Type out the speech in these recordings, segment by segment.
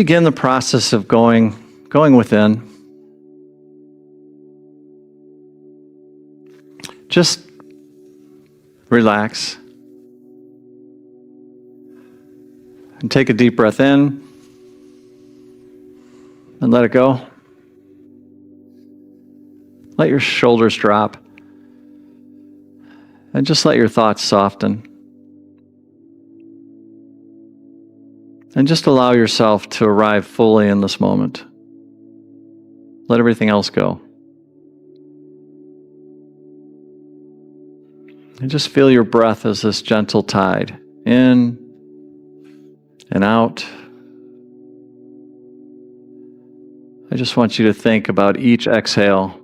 begin the process of going within. Just relax. And take a deep breath in and let it go. Let your shoulders drop. And just let your thoughts soften. And just allow yourself to arrive fully in this moment. Let everything else go. And just feel your breath as this gentle tide, in and out. I just want you to think about each exhale.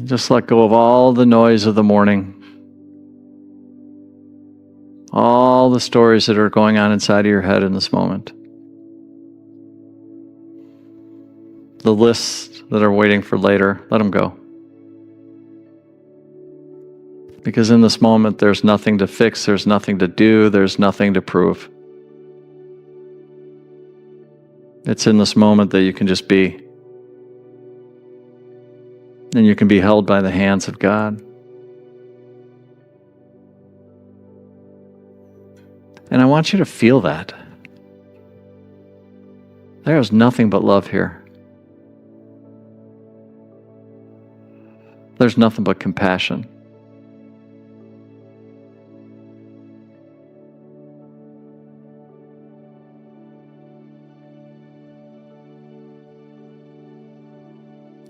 Just let go of all the noise of the morning. All the stories that are going on inside of your head in this moment. The lists that are waiting for later, let them go. Because in this moment, there's nothing to fix, there's nothing to do, there's nothing to prove. It's in this moment that you can just be. And you can be held by the hands of God. And I want you to feel that. There is nothing but love here. There's nothing but compassion.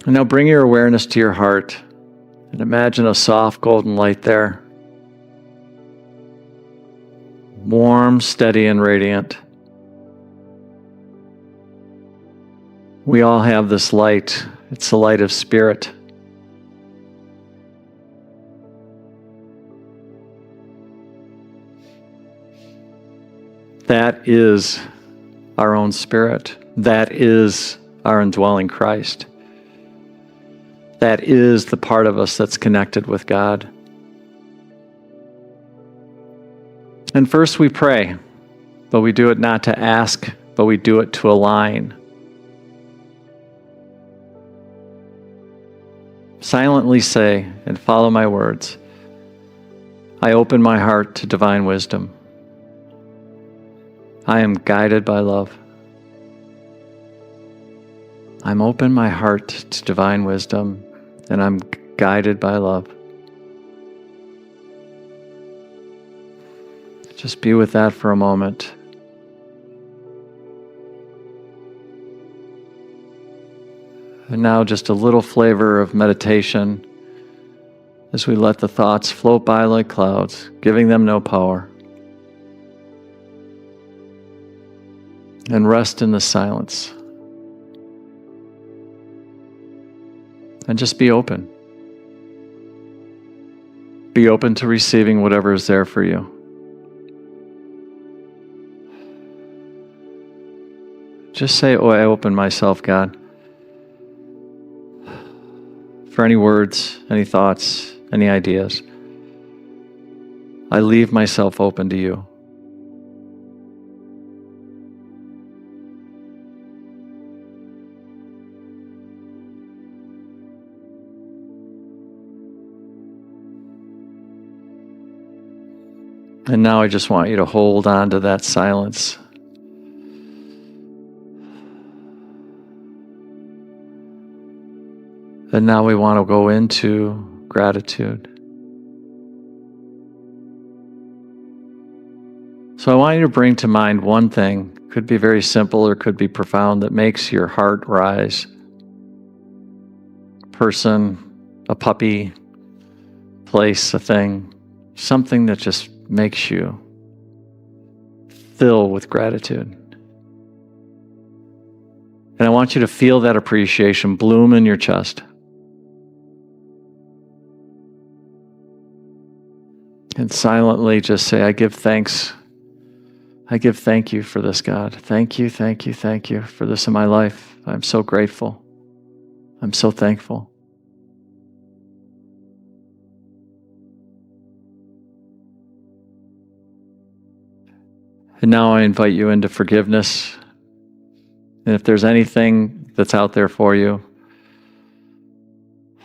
And now bring your awareness to your heart and imagine a soft golden light there. Warm, steady, and radiant. We all have this light. It's the light of spirit. That is our own spirit. That is our indwelling Christ. That is the part of us that's connected with God. And first we pray, but we do it not to ask, but we do it to align. Silently say and follow my words. I open my heart to divine wisdom. I am guided by love. I'm open my heart to divine wisdom, and I'm guided by love. Just be with that for a moment. And now just a little flavor of meditation as we let the thoughts float by like clouds, giving them no power. And rest in the silence. And just be open. Be open to receiving whatever is there for you. Just say, oh, I open myself, God. For any words, any thoughts, any ideas. I leave myself open to you. And now I just want you to hold on to that silence. And now we want to go into gratitude. So I want you to bring to mind one thing, could be very simple or could be profound, that makes your heart rise. A person, a puppy, place, a thing, something that just makes you fill with gratitude. And I want you to feel that appreciation bloom in your chest. And silently just say, I give thanks. I give thank you for this, God. Thank you, thank you, thank you for this in my life. I'm so grateful. I'm so thankful. And now I invite you into forgiveness. And if there's anything that's out there for you,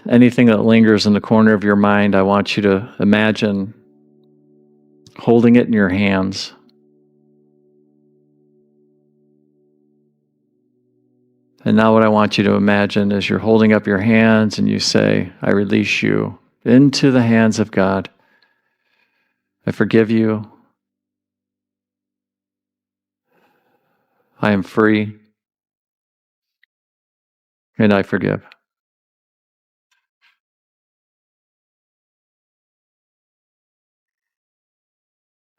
anything that lingers in the corner of your mind, I want you to imagine holding it in your hands. And now what I want you to imagine is you're holding up your hands and you say, I release you into the hands of God. I forgive you. I am free. And I forgive.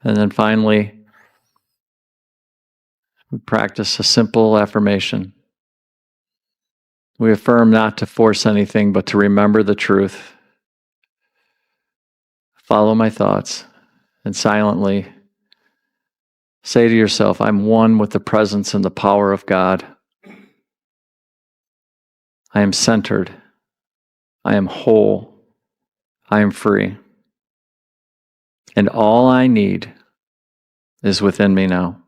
And then finally, we practice a simple affirmation. We affirm not to force anything, but to remember the truth, follow my thoughts, and silently say to yourself, I'm one with the presence and the power of God. I am centered. I am whole. I am free. And all I need is within me now.